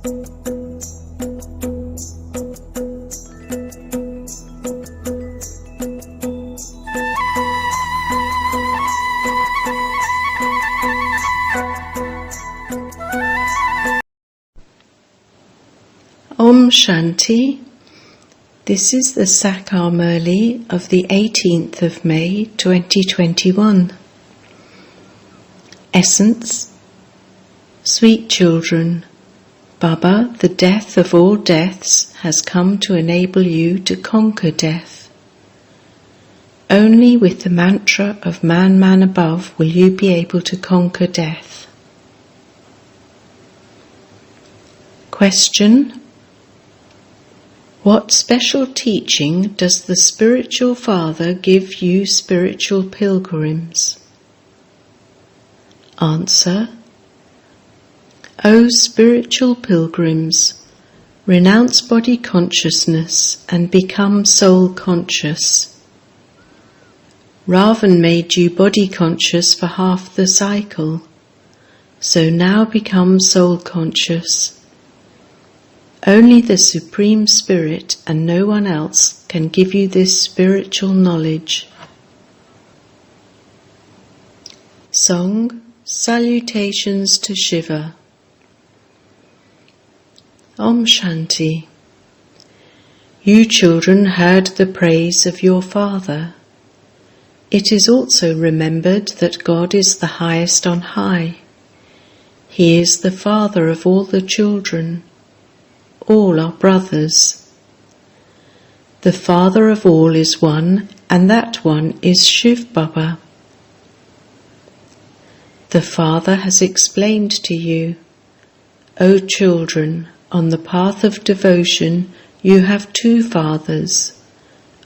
Om Shanti. This is the Saakar Murli of the 18th of May 2021. Essence. Sweet children, Baba, the death of all deaths, has come to enable you to conquer death. Only with the mantra of Man, Man above will you be able to conquer death. Question. What special teaching does the spiritual father give you spiritual pilgrims? Answer. O spiritual pilgrims, renounce body consciousness and become soul conscious. Ravan made you body conscious for half the cycle, so now become soul conscious. Only the Supreme Spirit and no one else can give you this spiritual knowledge. Song. Salutations to Shiva. Om Shanti. You children heard the praise of your father. It is also remembered that God is the highest on high. He is the father of all the children. All are brothers. The father of all is one, and that one is Shiv Baba. The Father has explained to you, O children, on the path of devotion you have two fathers,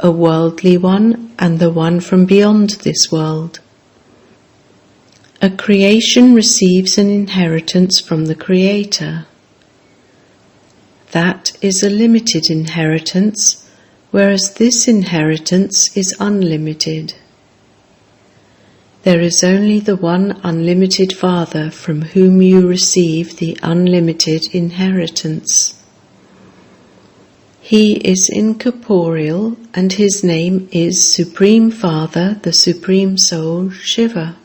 a worldly one and the one from beyond this world. A creation receives an inheritance from the Creator. That is a limited inheritance, whereas this inheritance is unlimited. There is only the one unlimited Father from whom you receive the unlimited inheritance. He is incorporeal and his name is Supreme Father, the Supreme Soul, Shiva.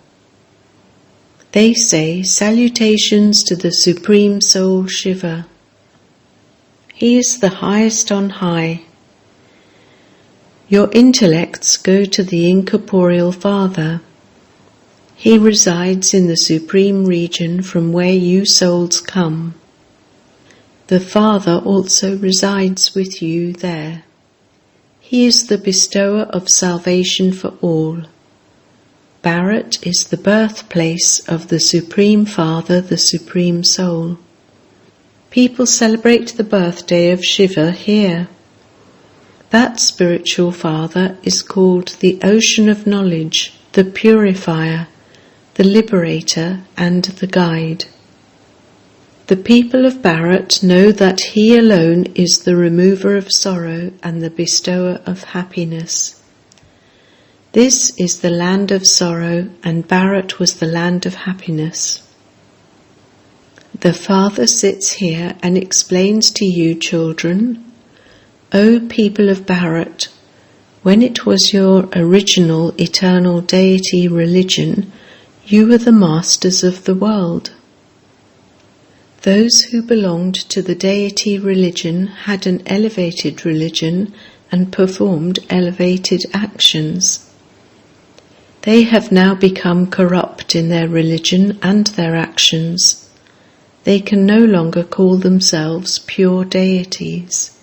They say salutations to the Supreme Soul, Shiva. He is the highest on high. Your intellects go to the incorporeal Father. He resides in the supreme region from where you souls come. The Father also resides with you there. He is the bestower of salvation for all. Bharat is the birthplace of the Supreme Father, the Supreme Soul. People celebrate the birthday of Shiva here. That spiritual father is called the Ocean of Knowledge, the Purifier, the Liberator and the Guide. The people of Bharat know that he alone is the remover of sorrow and the bestower of happiness. This is the land of sorrow and Bharat was the land of happiness. The Father sits here and explains to you, children, O people of Bharat, when it was your original eternal deity religion, you were the masters of the world. Those who belonged to the deity religion had an elevated religion and performed elevated actions. They have now become corrupt in their religion and their actions. They can no longer call themselves pure deities.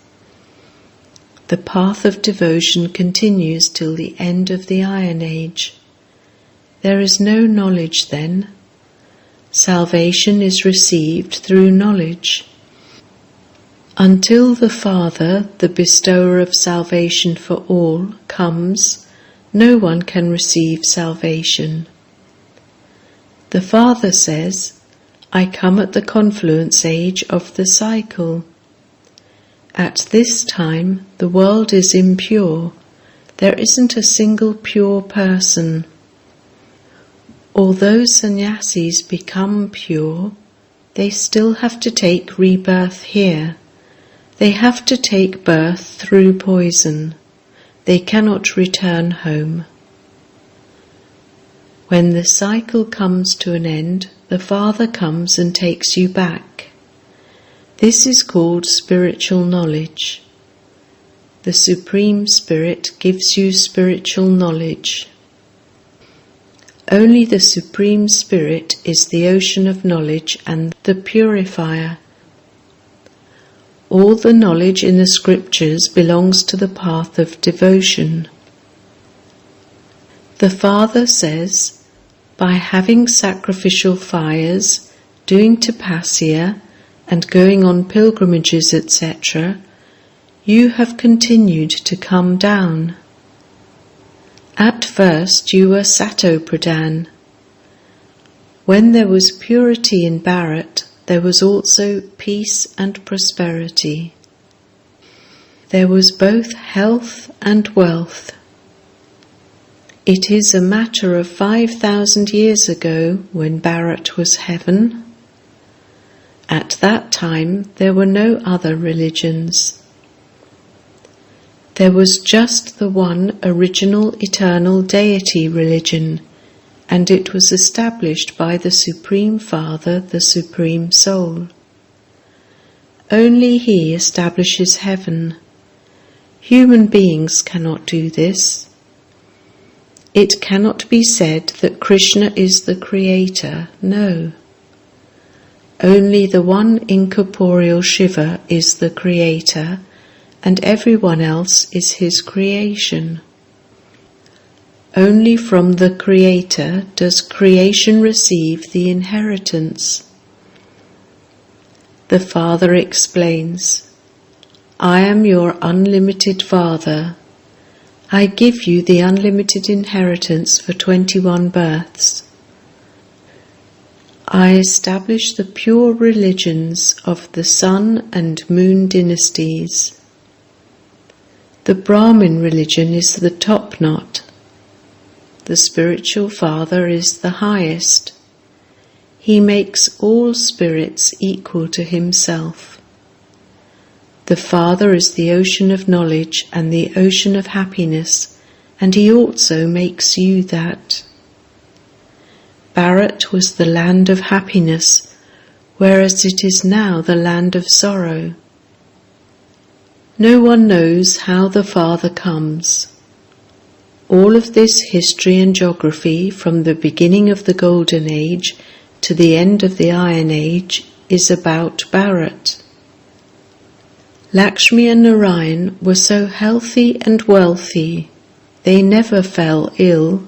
The path of devotion continues till the end of the Iron Age. There is no knowledge then. Salvation is received through knowledge. Until the Father, the bestower of salvation for all, comes, no one can receive salvation. The Father says, I come at the confluence age of the cycle. At this time, the world is impure. There isn't a single pure person. Although sannyasis become pure, they still have to take rebirth here. They have to take birth through poison. They cannot return home. When the cycle comes to an end, the Father comes and takes you back. This is called spiritual knowledge. The Supreme Spirit gives you spiritual knowledge. Only the Supreme Spirit is the ocean of knowledge and the purifier. All the knowledge in the scriptures belongs to the path of devotion. The Father says, by having sacrificial fires, doing tapasya, and going on pilgrimages, etc., you have continued to come down. At first you were Sato Pradhan. When there was purity in Bharat, there was also peace and prosperity. There was both health and wealth. It is a matter of 5,000 years ago when Bharat was heaven. At that time there were no other religions. There was just the one original eternal deity religion, and it was established by the Supreme Father, the Supreme Soul. Only He establishes heaven. Human beings cannot do this. It cannot be said that Krishna is the creator, no. Only the one incorporeal Shiva is the creator, and everyone else is his creation. Only from the Creator does creation receive the inheritance. The Father explains, I am your unlimited Father. I give you the unlimited inheritance for 21 births. I establish the pure religions of the Sun and Moon dynasties. The Brahmin religion is the top knot. The spiritual Father is the highest. He makes all spirits equal to Himself. The Father is the ocean of knowledge and the ocean of happiness, and He also makes you that. Bharat was the land of happiness, whereas it is now the land of sorrow. No one knows how the Father comes. All of this history and geography, from the beginning of the Golden Age to the end of the Iron Age, is about Bharat. Lakshmi and Narayan were so healthy and wealthy, they never fell ill.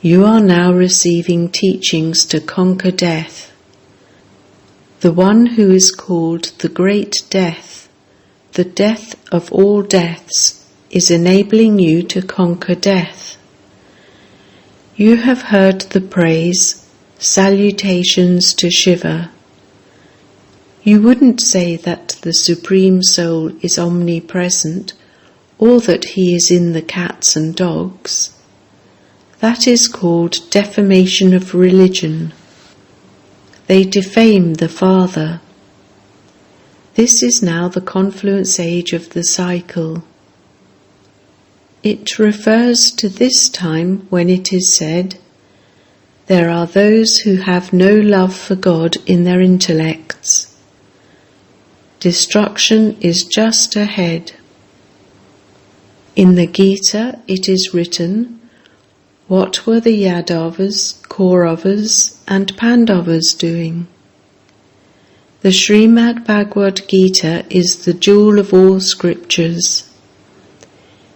You are now receiving teachings to conquer death. The one who is called the Great Death, the death of all deaths, is enabling you to conquer death. You have heard the praise, salutations to Shiva. You wouldn't say that the Supreme Soul is omnipresent, or that He is in the cats and dogs. That is called defamation of religion. They defame the Father. This is now the confluence age of the cycle. It refers to this time when it is said, there are those who have no love for God in their intellects. Destruction is just ahead. In the Gita it is written, what were the Yadavas, Kauravas and Pandavas doing? The Srimad Bhagavad Gita is the jewel of all scriptures.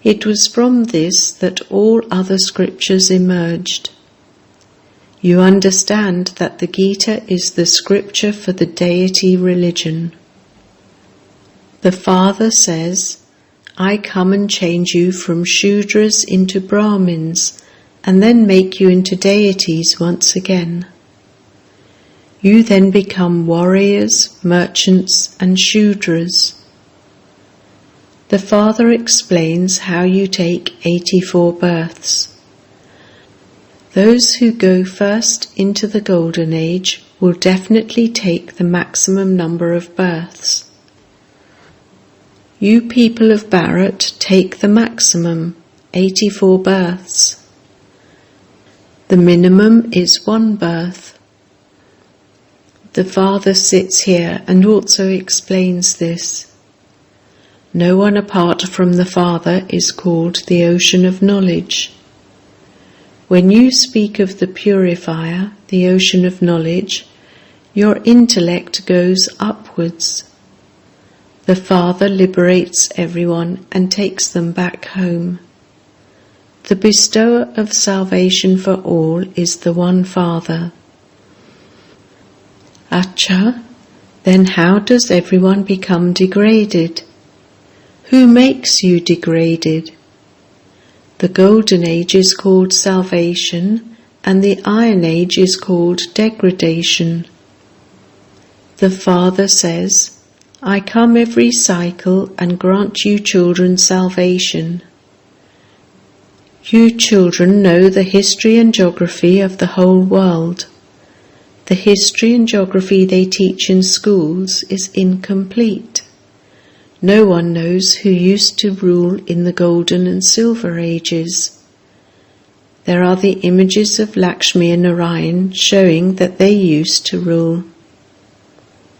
It was from this that all other scriptures emerged. You understand that the Gita is the scripture for the deity religion. The Father says, I come and change you from Shudras into Brahmins, and then make you into deities once again. You then become warriors, merchants, and Shudras. The Father explains how you take 84 births. Those who go first into the Golden Age will definitely take the maximum number of births. You people of Bharat take the maximum, 84 births. The minimum is 1 birth. The Father sits here and also explains this. No one apart from the Father is called the ocean of knowledge. When you speak of the purifier, the ocean of knowledge, your intellect goes upwards. The Father liberates everyone and takes them back home. The bestower of salvation for all is the one Father. Acha, then how does everyone become degraded? Who makes you degraded? The Golden Age is called salvation, and the Iron Age is called degradation. The Father says, I come every cycle and grant you children salvation. You children know the history and geography of the whole world. The history and geography they teach in schools is incomplete. No one knows who used to rule in the Golden and Silver Ages. There are the images of Lakshmi and Narayan showing that they used to rule.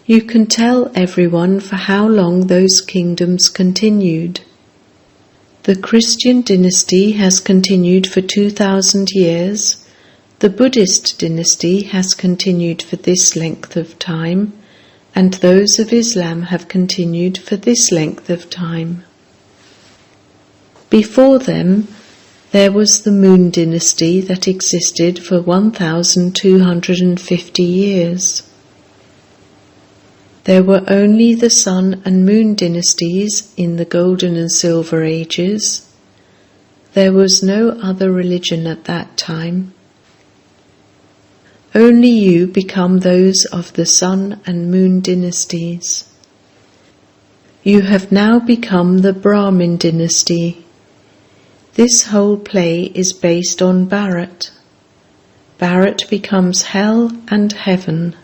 You can tell everyone for how long those kingdoms continued. The Christian dynasty has continued for 2000 years. The Buddhist dynasty has continued for this length of time, and those of Islam have continued for this length of time. Before them, there was the Moon dynasty that existed for 1250 years. There were only the Sun and Moon dynasties in the Golden and Silver Ages. There was no other religion at that time. Only you become those of the Sun and Moon dynasties. You have now become the Brahmin dynasty. This whole play is based on Bharat. Bharat becomes hell and heaven.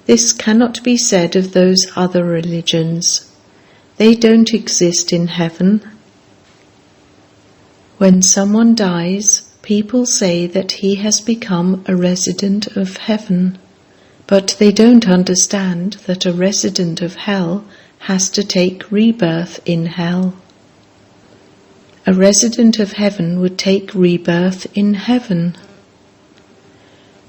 This cannot be said of those other religions. They don't exist in heaven. When someone dies, people say that he has become a resident of heaven, but they don't understand that a resident of hell has to take rebirth in hell. A resident of heaven would take rebirth in heaven.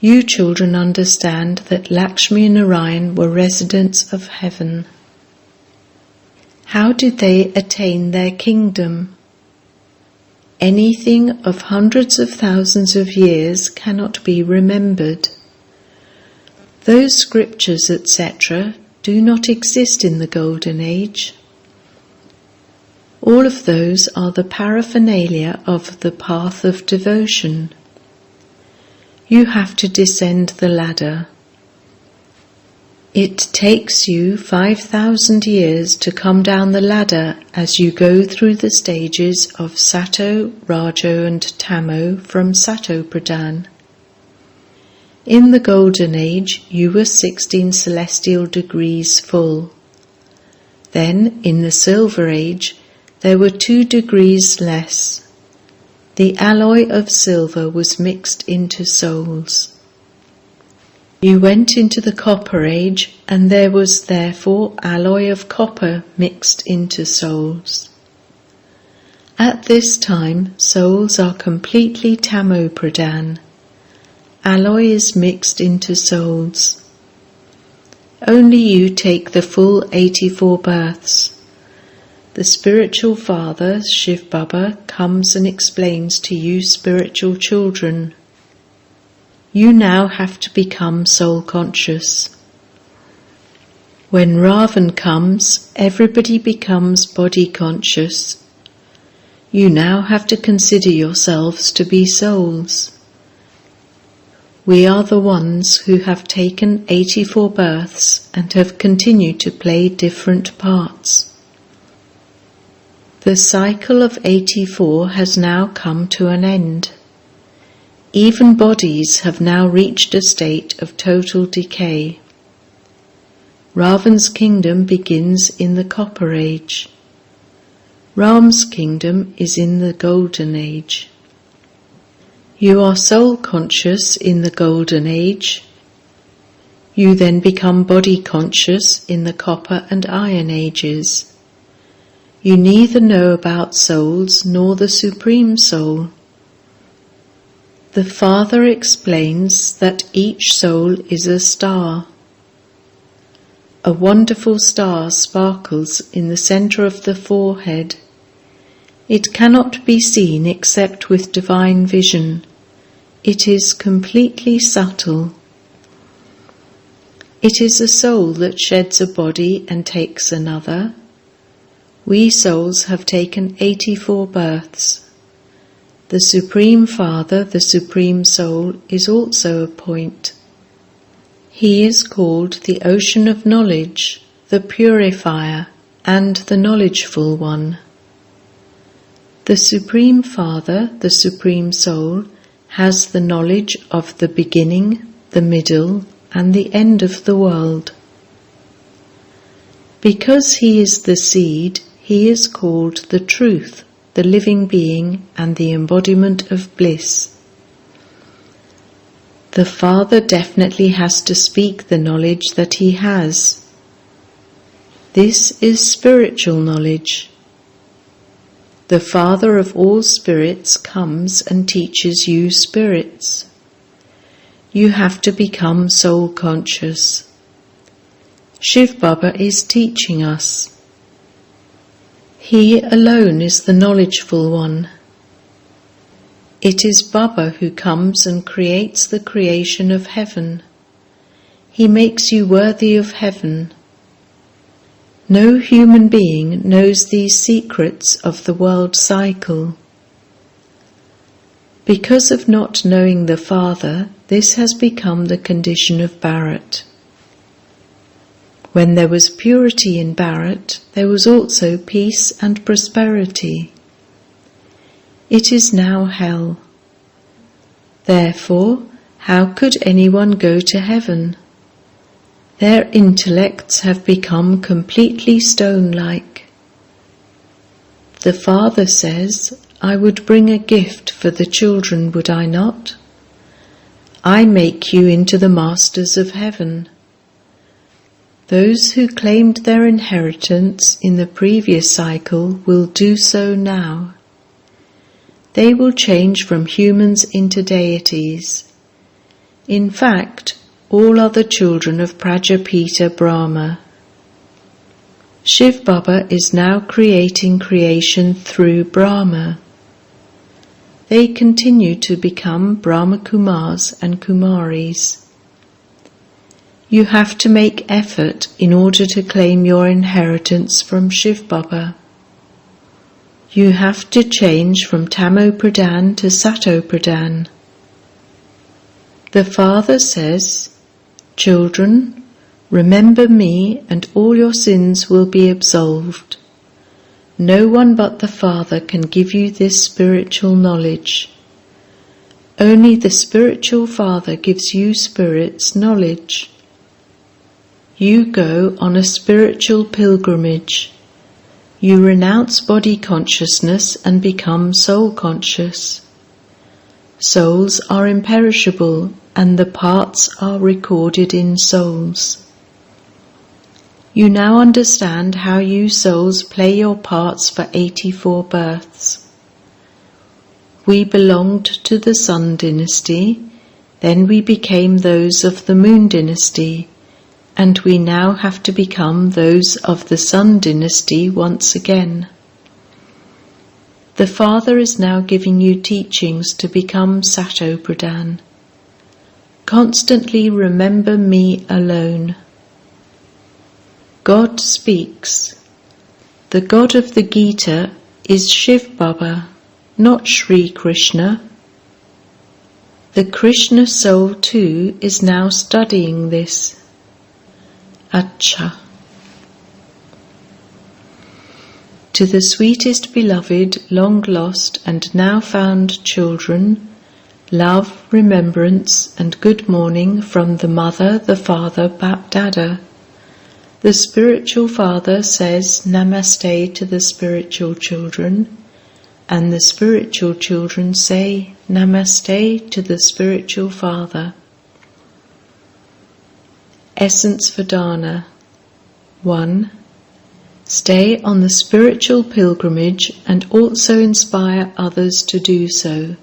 You children understand that Lakshmi and Narayan were residents of heaven. How did they attain their kingdom? Anything of hundreds of thousands of years cannot be remembered. Those scriptures, etc., do not exist in the Golden Age. All of those are the paraphernalia of the path of devotion. You have to descend the ladder. It takes you 5,000 years to come down the ladder as you go through the stages of Sato, Rajo and Tamo from Sato Pradhan. In the Golden Age, you were 16 celestial degrees full. Then, in the Silver Age, there were 2 degrees less. The alloy of silver was mixed into souls. You went into the Copper Age, and there was therefore alloy of copper mixed into souls. At this time, souls are completely Tamo Pradhan. Alloy is mixed into souls. Only you take the full 84 births. The spiritual father, Shiv Baba, comes and explains to you spiritual children. You now have to become soul conscious. When Ravan comes, everybody becomes body conscious. You now have to consider yourselves to be souls. We are the ones who have taken 84 births and have continued to play different parts. The cycle of 84 has now come to an end. Even bodies have now reached a state of total decay. Ravan's kingdom begins in the Copper Age. Ram's kingdom is in the Golden Age. You are soul conscious in the Golden Age. You then become body conscious in the Copper and Iron Ages. You neither know about souls nor the Supreme Soul. The Father explains that each soul is a star. A wonderful star sparkles in the center of the forehead. It cannot be seen except with divine vision. It is completely subtle. It is a soul that sheds a body and takes another. We souls have taken 84 births. The Supreme Father, the Supreme Soul, is also a point. He is called the Ocean of Knowledge, the Purifier, and the Knowledgeful One. The Supreme Father, the Supreme Soul, has the knowledge of the beginning, the middle, and the end of the world. Because he is the seed, he is called the Truth, the living being, and the embodiment of bliss. The Father definitely has to speak the knowledge that he has. This is spiritual knowledge. The Father of all spirits comes and teaches you spirits. You have to become soul conscious. Shiv Baba is teaching us. He alone is the knowledgeful one. It is Baba who comes and creates the creation of heaven. He makes you worthy of heaven. No human being knows these secrets of the world cycle. Because of not knowing the Father, this has become the condition of Bharat. When there was purity in Bharat, there was also peace and prosperity. It is now hell. Therefore, how could anyone go to heaven? Their intellects have become completely stone-like. The Father says, I would bring a gift for the children, would I not? I make you into the masters of heaven. Those who claimed their inheritance in the previous cycle will do so now. They will change from humans into deities. In fact, all are the children of Prajapita Brahma. Shiv Baba is now creating creation through Brahma. They continue to become Brahma Kumars and Kumaris. You have to make effort in order to claim your inheritance from Shiv Baba. You have to change from Tamo Pradhan to Sato Pradhan. The Father says, Children, remember me and all your sins will be absolved. No one but the Father can give you this spiritual knowledge. Only the spiritual Father gives you spirits knowledge. You go on a spiritual pilgrimage. You renounce body consciousness and become soul conscious. Souls are imperishable and the parts are recorded in souls. You now understand how you souls play your parts for 84 births. We belonged to the Sun dynasty, then we became those of the Moon dynasty, and we now have to become those of the Sun dynasty once again. The Father is now giving you teachings to become Sato Pradhan. Constantly remember me alone. God speaks. The God of the Gita is Shiv Baba, not Sri Krishna. The Krishna soul too is now studying this. Acha. To the sweetest beloved, long lost and now found children, love, remembrance, and good morning from the Mother, the Father, Bap Dada. The spiritual father says Namaste to the spiritual children, and the spiritual children say Namaste to the spiritual father. Essence for Dana. 1. Stay on the spiritual pilgrimage and also inspire others to do so.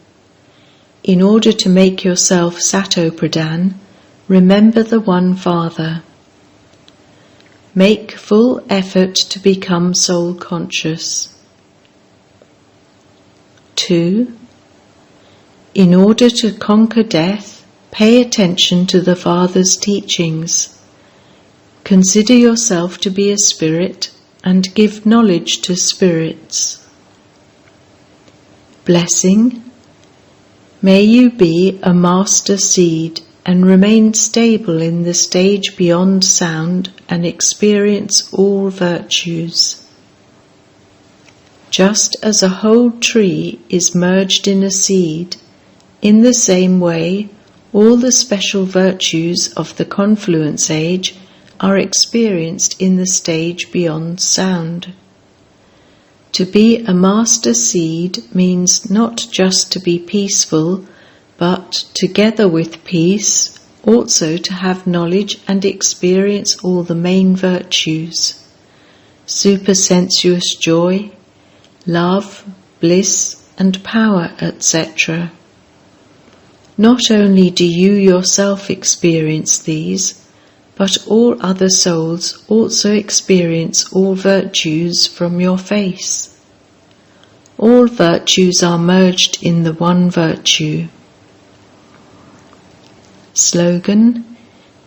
In order to make yourself Sato Pradhan, remember the One Father. Make full effort to become soul conscious. 2. In order to conquer death, pay attention to the Father's teachings. Consider yourself to be a spirit and give knowledge to spirits. Blessing. May you be a master seed and remain stable in the stage beyond sound and experience all virtues. Just as a whole tree is merged in a seed, in the same way all the special virtues of the confluence age are experienced in the stage beyond sound. To be a master seed means not just to be peaceful, but together with peace also to have knowledge and experience all the main virtues: supersensuous joy, love, bliss and power, etc. Not only do you yourself experience these, but all other souls also experience all virtues from your face. All virtues are merged in the one virtue. Slogan: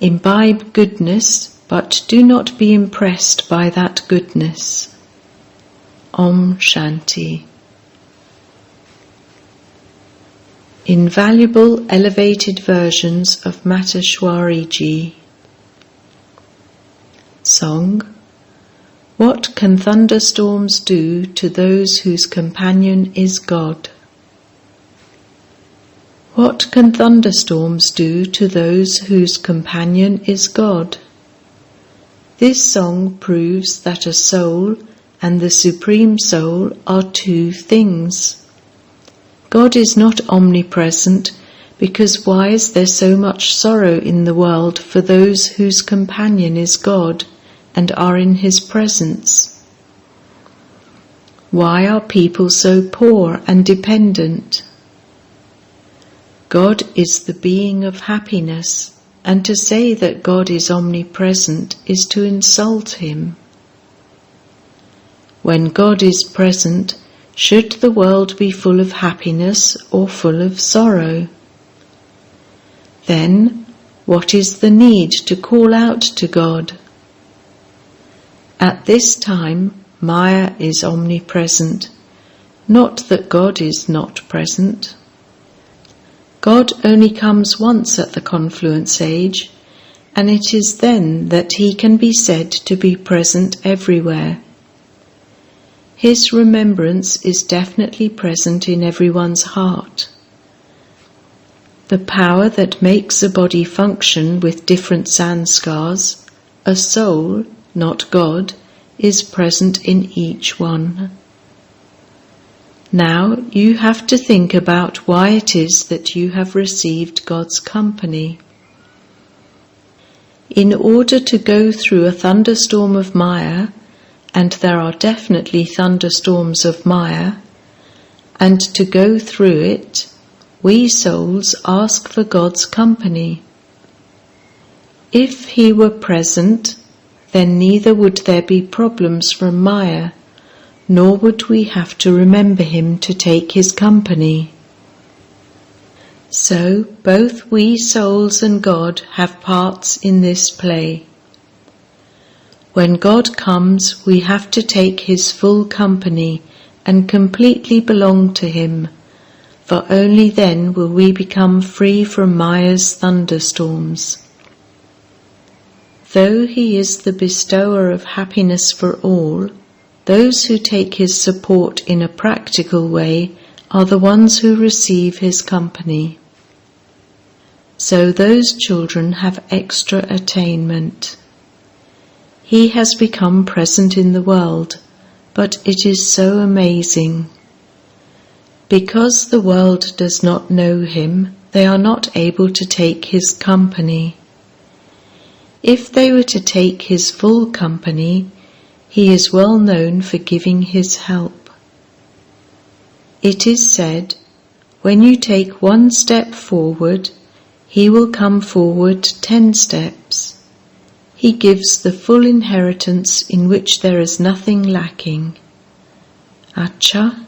Imbibe goodness, but do not be impressed by that goodness. Om Shanti. Invaluable elevated versions of Mateshwariji. Song. What can thunderstorms do to those whose companion is God? What can thunderstorms do to those whose companion is God? This song proves that a soul and the Supreme Soul are two things. God is not omnipresent, because why is there so much sorrow in the world for those whose companion is God and are in His presence? Why are people so poor and dependent? God is the being of happiness, and to say that God is omnipresent is to insult Him. When God is present, should the world be full of happiness or full of sorrow? Then, what is the need to call out to God? At this time, Maya is omnipresent, not that God is not present. God only comes once at the confluence age, and it is then that He can be said to be present everywhere. His remembrance is definitely present in everyone's heart. The power that makes a body function with different sanskars, a soul, not God, is present in each one. Now you have to think about why it is that you have received God's company. In order to go through a thunderstorm of Maya, and there are definitely thunderstorms of Maya, and to go through it, we souls ask for God's company. If He were present, then neither would there be problems from Maya, nor would we have to remember Him to take His company. So both we souls and God have parts in this play. When God comes, we have to take His full company and completely belong to Him, for only then will we become free from Maya's thunderstorms. Though He is the bestower of happiness for all, those who take His support in a practical way are the ones who receive His company. so those children have extra attainment. He has become present in the world, but it is so amazing. Because the world does not know him, they are not able to take his company. If they were to take his full company, he is well known for giving his help. It is said, when you take 1 step forward, he will come forward 10 steps. He gives the full inheritance in which there is nothing lacking. Acha,